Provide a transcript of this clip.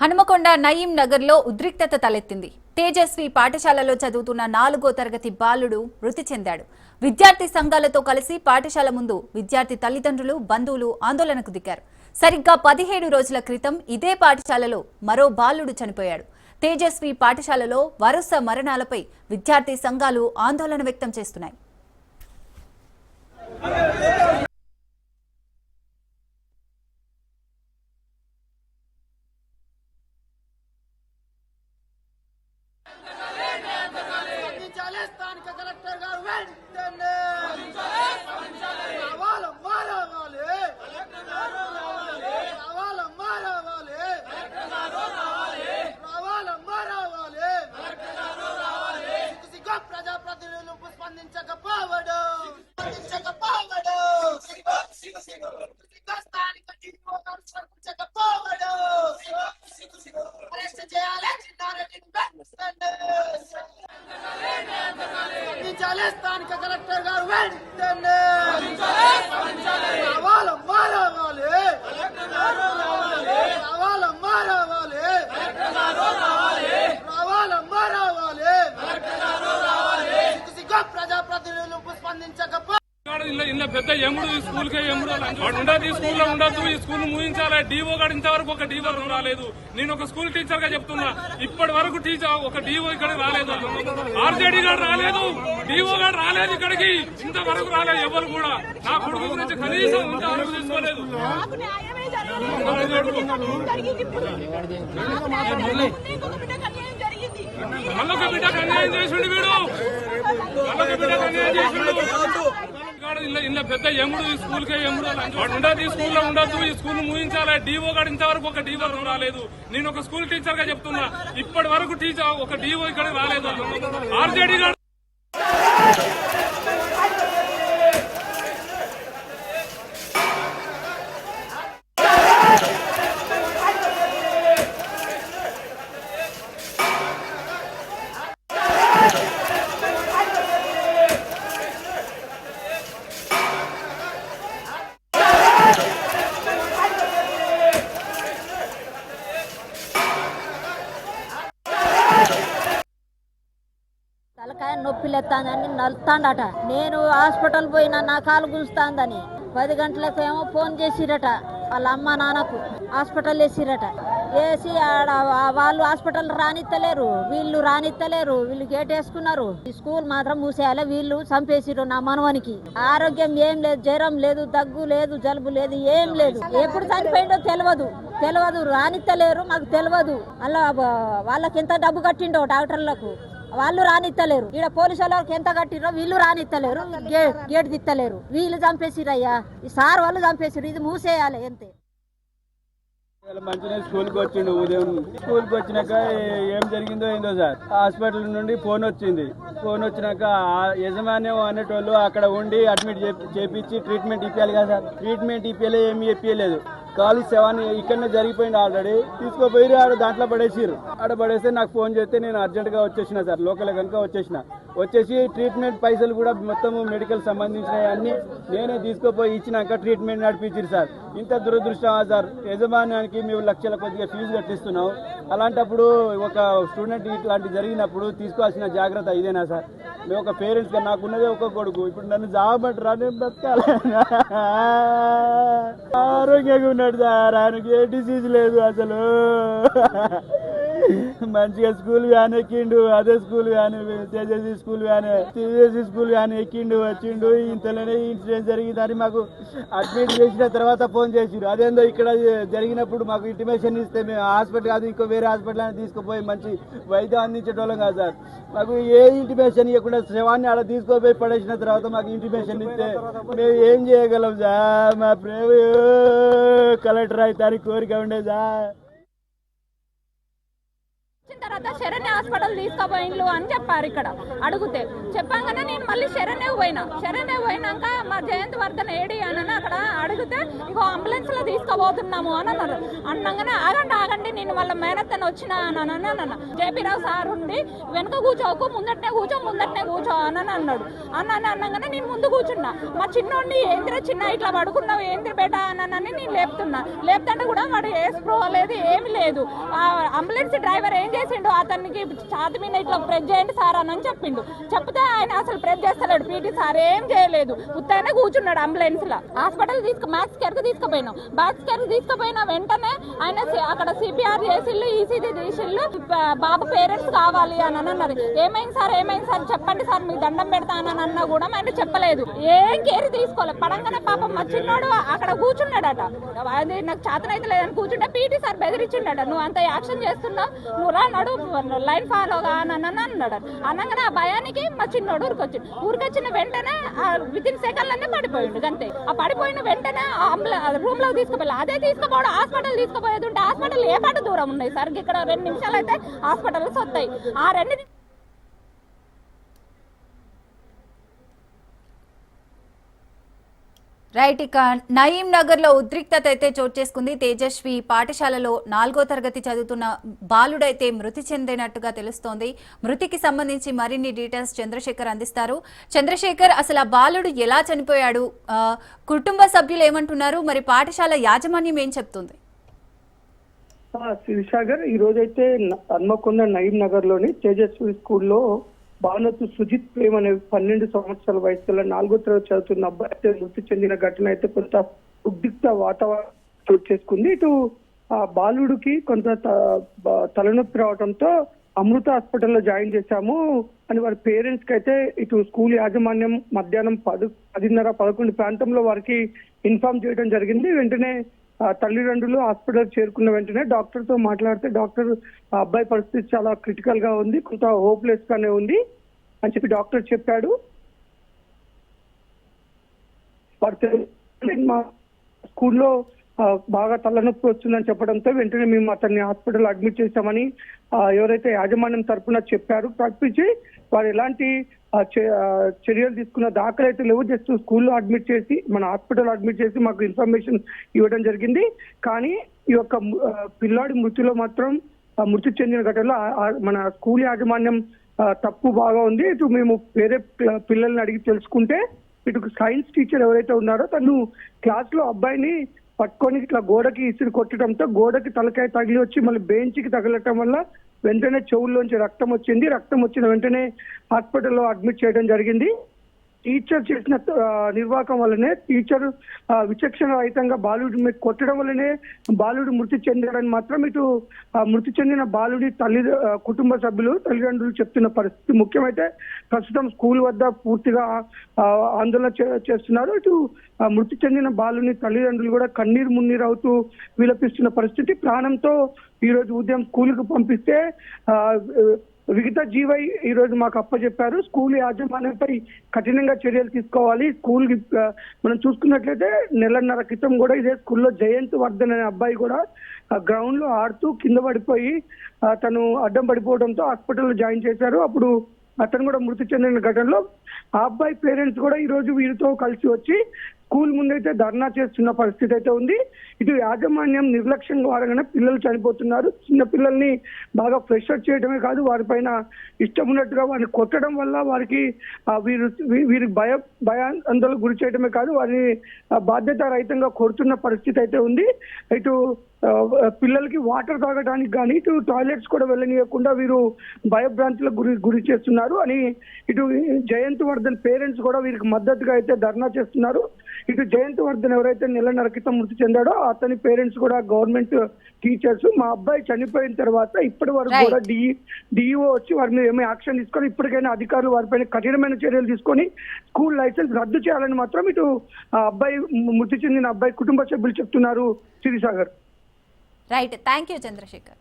హనుమకొండ నయీం నగర్లో ఉద్రిక్తత తలెత్తింది. తేజస్వి పాఠశాలలో చదువుతున్న 4వ తరగతి బాలుడు మృతి చెందాడు. విద్యార్థి సంఘాలతో కలిసి పాఠశాల ముందు విద్యార్థి తల్లిదండ్రులు, బంధువులు ఆందోళనకు దిగారు. సరిగ్గా 17 రోజుల క్రితం ఇదే పాఠశాలలో మరో బాలుడు చనిపోయాడు. తేజస్వి పాఠశాలలో వరుస మరణాలపై విద్యార్థి సంఘాలు ఆందోళన వ్యక్తం చేస్తున్నాయి. స్థానిక కలెక్టర్ గారు వెంటనే ప్రజాప్రతినిధులు స్పందించకపో ఇలా పెద్ద ఎముడు ఈ స్కూల్ కే ఎముడు ఉండదు. ఈ స్కూల్లో ఉండదు. ఈ స్కూల్ ముగించాలి. డీఓ గారు ఇంతవరకు ఒక డీఓ రాలేదు. నేను ఒక స్కూల్ టీచర్ గా చెప్తున్నా, ఇప్పటి వరకు టీచర్ ఒక డీఓ ఇక్కడికి రాలేదు. ఆర్జేడీ గారు రాలేదు, డీఓ గారు రాలేదు, ఇక్కడికి ఇంతవరకు రాలేదు. ఎవరు కూడా నా కొడుకు గురించి కనీసం ఇంతవరకు తీసుకోలేదు. మళ్ళొక బిడ్డకు అన్యాయం చేసిండు వీడు. మళ్ళొక బిడ్డకు అన్యాయం చేసిండు. ఇలా పెద్ద ఎముడు ఈ స్కూల్ కే ఎముడు ఉండదు. ఈ స్కూల్లో ఉండదు. ఈ స్కూల్ ముగించాలి. డీఓ గారు ఇంతవరకు ఒక డీఓ రాలేదు. నేను ఒక స్కూల్ టీచర్ గా చెప్తున్నా, ఇప్పటి వరకు టీచర్ ఒక డీఓ ఇక్కడికి రాలేదు. ఆర్జేడీ గారు తలకాయ నొప్పి లేస్తాందని నలుతాడట. నేను హాస్పిటల్ పోయినా నా కాలు గుంజుతాందని 10 గంటలకేమో ఫోన్ చేసిరట. వాళ్ళ అమ్మ నాన్నకు హాస్పిటల్ వేసిరట. వేసి ఆడ వాళ్ళు హాస్పిటల్ రానిత్తలేరు, వీళ్ళు రానిత్తలేరు. వీళ్ళు గేట్ వేసుకున్నారు. ఈ స్కూల్ మాత్రం మూసేయాలి. వీళ్ళు చంపేసిరు నా మనవనికి. ఆరోగ్యం ఏం లేదు, జ్వరం లేదు, దగ్గు లేదు, జలుబు లేదు, ఏం లేదు. ఎప్పుడు చనిపోయిండో తెలియదు, రానిత్తలేరు, మాకు తెలియదు. అలా వాళ్ళకి ఎంత డబ్బు కట్టిండో డాక్టర్లకు, వాళ్ళు రానిత్తలేరు. ఈడ పోలీసు వాళ్ళకి ఎంత కట్టిరో వీళ్ళు రానిత్తలేరు, గేట్ తిత్తలేరు. వీళ్ళు చంపేసిరయ్యా, ఈ సార్ వాళ్ళు చంపేసిరు. ఇది మూసేయాలి అంతే. మంచిగా స్కూల్కి వచ్చిండు. ఉదయం స్కూల్కి వచ్చినాక ఏం జరిగిందో ఏందో సార్, హాస్పిటల్ నుండి ఫోన్ వచ్చింది. ఫోన్ వచ్చినాక యజమాన్యం అనేటోళ్ళు అక్కడ ఉండి అడ్మిట్ చేపించి ట్రీట్మెంట్ ఇప్పించాలి కదా సార్. ట్రీట్మెంట్ ఇప్పించలే, ఏమి ఇప్పించలేదు. కాలు శవాన్ని ఇక్కడనే జరిగిపోయింది. ఆల్రెడీ తీసుకుపోయి ఆడ దాంట్లో పడేసిరు. ఆడ పడేస్తే నాకు ఫోన్ చేస్తే నేను అర్జెంటుగా వచ్చేసిన సార్, లోకల్ కనుక వచ్చేసి ట్రీట్మెంట్ పైసలు కూడా మొత్తం మెడికల్ సంబంధించినవి అన్ని నేనే తీసుకుపోయి ఇచ్చినాక ట్రీట్మెంట్ నడిపించారు సార్. ఇంత దురదృష్టమా సార్, యజమాన్యానికి మేము లక్షల కొద్దిగా ఫీజు కట్టిస్తున్నాం. అలాంటప్పుడు ఒక స్టూడెంట్ ఇట్లాంటి జరిగినప్పుడు తీసుకోవాల్సిన జాగ్రత్త ఇదేనా సార్? మేము ఒక పేరెంట్స్గా నాకున్నదే ఒక కొడుకు, ఇప్పుడు నన్ను జాబట్రా, నేను బతకాలి. ఆరోగ్యంగా ఉన్నాడు సార్, ఆయనకి ఏ డిసీజ్ లేదు అసలు. మంచిగా స్కూల్ వ్యాన్ ఎక్కిండు, అదే school van, Tejaswi school van ఎక్కిండు, వచ్చిండు. ఇంతలోనే ఇన్సిడెంట్ జరిగిందని మాకు అడ్మిట్ చేసిన తర్వాత ఫోన్ చేసిరు. అదేందో ఇక్కడ జరిగినప్పుడు మాకు ఇంటిమేషన్ ఇస్తే మేము హాస్పిటల్ కాదు ఇంకో వేరే హాస్పిటల్ అని తీసుకుపోయి మంచి వైద్యం అందించేటోళ్ళం కాదు సార్. మాకు ఏ ఇంటిమేషన్ ఇవ్వకుండా శవాన్ని అలా తీసుకుపోయి పడేసిన తర్వాత మాకు ఇంటిమేషన్ ఇస్తే మేము ఏం చేయగలం సార్? మా ప్రేమ కలెక్టర్ అవుతారని కోరిక ఉండే సార్. తర్వాత శరణ్య హాస్పిటల్ తీసుకుపోయిండ్లు అని చెప్పారు. ఇక్కడ అడిగితే చెప్పంగానే నేను మళ్ళీ శరణ్య పోయినాక మా జయంత్ వర్ధన్ ఏడి అని అక్కడ అడిగితే ఇగో అంబులెన్స్ లో తీసుకుపోతున్నాము అని అన్నారు. అన్నగానే ఆగండి నేను వాళ్ళ మేనత్తని వచ్చిన అని జేపీ రావు సార్ ఉండి వెనక కూర్చోకు ముందటనే కూర్చో అని అన్నాడు. అన్నగానే నేను ముందు కూర్చున్నా. మా చిన్నోడిని ఏంద్ర చిన్న ఇట్లా పడుకున్నావు ఏంద్ర బేట అని నేను లేపుతుంటే కూడా వాడు ఏ స్ప్రో లేదు ఏమి లేదు. అంబులెన్స్ డ్రైవర్ ఏం చేసిండు, అతనికి ఛాతి మీద ఇట్లా ప్రెస్ చేయండి సార్ అని చెప్పిండు. చెప్తే ఆయన అసలు ప్రెస్ చేస్తలేడు. పీటీ సార్ ఏం చేయలేదు, ఉత్తగానే కూర్చున్నాడు అంబులెన్స్ లో. హాస్పిటల్ మ్యాక్స్ కేర్ కి తీసుకుపోయిన వెంటనే ఆయన అక్కడ సిపిఆర్ చేసిళ్ళు, ఈసీజీ చేసిళ్ళు. బాబు పేరెంట్స్ కావాలి అని అన్నారు. ఏమైంది సార్ చెప్పండి సార్ మీకు దండం పెడతానని అన్నా కూడా ఆయన చెప్పలేదు. ఏం కేర్ తీసుకోలేదు. పడంగానే పాపం మా చిన్నోడు అక్కడ కూర్చున్నాడట. అది నాకు చేతనైతే లేదని కూర్చుంటే పీటీ సార్ బెదిరించిండట. నువ్వు అంత యాక్షన్ చేస్తున్నావు, నువ్వు రా నడు లైన్ ఫాలోగా అని అన్నాడు. అనగానే ఆ భయానికి మా చిన్నోడు ఊరికొచ్చిన వెంటనే విత్ ఇన్ సెకండ్లనే పడిపోయిండు. అంతే. ఆ పడిపోయిన వెంటనే రూమ్ లో తీసుకుపోయి అదే తీసుకోపోవడం హాస్పిటల్ తీసుకుపోయేది ఉంటే హాస్పిటల్ ఏ పాటు దూరం ఉన్నాయి సార్. ఇక్కడ 2 నిమిషాలు అయితే హాస్పిటల్స్ వస్తాయి. ఆ 2 రైట్. ఇక నయీం నగర్ లో ఉద్రిక్తత అయితే చోటు చేసుకుంది. తేజస్వి పాఠశాలలో 4వ తరగతి చదువుతున్న బాలుడైతే మృతి చెందినట్టుగా తెలుస్తోంది. మృతికి సంబంధించి మరిన్ని డీటెయిల్స్ చంద్రశేఖర్ అందిస్తారు. చంద్రశేఖర్, అసలు ఆ బాలుడు ఎలా చనిపోయాడు, కుటుంబ సభ్యులు ఏమంటున్నారు, మరి పాఠశాల యాజమాన్యం ఏం చెప్తుంది? శివసాగర్, ఈ రోజైతే హన్మకొండ నయీం నగర్ లోని తేజస్వి స్కూల్లో భానుతు సుజిత్ ప్రేమ్ అనే 12 సంవత్సరాల వయసులో 4వ తరగతి చదువుతున్న అబ్బాయి అయితే మృతి చెందిన ఘటన అయితే కొంత ఉద్రిక్త వాతావరణం చోటు చేసుకుంది. ఇటు ఆ బాలుడికి కొంత తలనొప్పి రావడంతో అమృత హాస్పిటల్లో జాయిన్ చేశాము అని వారి పేరెంట్స్ కి అయితే ఇటు స్కూల్ యాజమాన్యం మధ్యాహ్నం 10:30-11 ప్రాంతంలో వారికి ఇన్ఫార్మ్ చేయడం జరిగింది. వెంటనే తల్లిదండ్రులు హాస్పిటల్ చేరుకున్న వెంటనే డాక్టర్ తో మాట్లాడితే డాక్టర్ అబ్బాయి పరిస్థితి చాలా క్రిటికల్ గా ఉంది, కొంత హోప్లెస్ గానే ఉంది అని చెప్పి డాక్టర్ చెప్పాడు. మా స్కూల్లో బాగా తలనొప్పి వస్తుందని చెప్పడంతో వెంటనే మేము అతన్ని హాస్పిటల్ అడ్మిట్ చేశామని ఎవరైతే యాజమాన్యం తరఫున చెప్పారు. తప్పించి వారు ఎలాంటి చర్యలు తీసుకున్న దాఖలైతే లేవు. జస్ట్ స్కూల్లో అడ్మిట్ చేసి మన హాస్పిటల్ అడ్మిట్ చేసి మాకు ఇన్ఫర్మేషన్ ఇవ్వడం జరిగింది. కానీ ఈ యొక్క పిల్లాడి మృతిలో మాత్రం మృతి చెందిన ఘటనలో మన స్కూల్ యాజమాన్యం తప్పు బాగా ఉంది. ఇటు మేము వేరే పిల్లల్ని అడిగి తెలుసుకుంటే ఇటు సైన్స్ టీచర్ ఎవరైతే ఉన్నారో తను క్లాస్ లో అబ్బాయిని పట్టుకొని ఇట్లా గోడకి ఇసిరి కొట్టడంతో గోడకి తలకాయ తగిలి వచ్చి మళ్ళీ బెంచ్కి తగలటం వల్ల వెంటనే చెవుల్లోంచి రక్తం వచ్చింది. రక్తం వచ్చిన వెంటనే హాస్పిటల్లో అడ్మిట్ చేయడం జరిగింది. టీచర్ చేసిన నిర్వాహకం వల్లనే, టీచర్ విచక్షణ రహితంగా బాలుడి మీద కొట్టడం వల్లనే బాలుడు మృతి చెందాడని మాత్రం ఇటు మృతి చెందిన బాలుడి కుటుంబ సభ్యులు తల్లిదండ్రులు చెప్తున్న పరిస్థితి. ముఖ్యమైతే ప్రస్తుతం స్కూల్ వద్ద పూర్తిగా ఆందోళన చేస్తున్నారు. ఇటు మృతి చెందిన బాలుని తల్లిదండ్రులు కూడా కన్నీరు మున్నీరు అవుతూ విలపిస్తున్న పరిస్థితి. ప్రాణంతో ఈ రోజు ఉదయం స్కూల్ కు పంపిస్తే విగత జీవై ఈ రోజు మాకు అప్పచెప్పారు. స్కూల్ యాజమాన్యంపై కఠినంగా చర్యలు తీసుకోవాలి. స్కూల్ మనం చూసుకున్నట్లయితే 1.5 క్రితం కూడా ఇదే స్కూల్లో జయంత్ వర్ధన్ అనే అబ్బాయి కూడా గ్రౌండ్ లో ఆడుతూ కింద పడిపోయి తను అడ్డం పడిపోవడంతో హాస్పిటల్లో జాయిన్ చేశారు. అప్పుడు అతను కూడా మృతి చెందిన ఘటనలో ఆ అబ్బాయి పేరెంట్స్ కూడా ఈ రోజు వీరితో కలిసి వచ్చి స్కూల్ ముందైతే ధర్నా చేస్తున్న పరిస్థితి అయితే ఉంది. ఇటు యాజమాన్యం నిర్లక్ష్యం వారంగానే పిల్లలు చనిపోతున్నారు. చిన్న పిల్లల్ని బాగా ప్రెషర్ చేయడమే కాదు, వారిపైన ఇష్టం ఉన్నట్టుగా వారిని కొట్టడం వల్ల వారికి వీరికి భయాందోళనకు గురి చేయడమే కాదు, వారిని బాధ్యత రహితంగా కొడుతున్న పరిస్థితి అయితే ఉంది. ఇటు పిల్లలకి వాటర్ తాగడానికి కానీ ఇటు టాయిలెట్స్ కూడా వెళ్ళనీయకుండా వీరు భయభ్రాంతులకు గురి చేస్తున్నారు అని ఇటు జయంత్ వర్ధన్ పేరెంట్స్ కూడా వీరికి మద్దతుగా అయితే ధర్నా చేస్తున్నారు. ఇటు జయంత్ వర్ధన్ ఎవరైతే 1.5 క్రితం మృతి చెందాడో అతని పేరెంట్స్ కూడా గవర్నమెంట్ టీచర్స్ మా అబ్బాయి చనిపోయిన తర్వాత ఇప్పటి వరకు కూడా డిఈఓ వచ్చి వారి మీద ఏమీ యాక్షన్ తీసుకొని ఇప్పటికైనా అధికారులు వారిపైన కఠినమైన చర్యలు తీసుకొని స్కూల్ లైసెన్స్ రద్దు చేయాలని మాత్రం ఇటు అబ్బాయి మృతి చెందిన అబ్బాయి కుటుంబ సభ్యులు చెప్తున్నారు. Sirisagar. Right, thank you Chandrasekhar.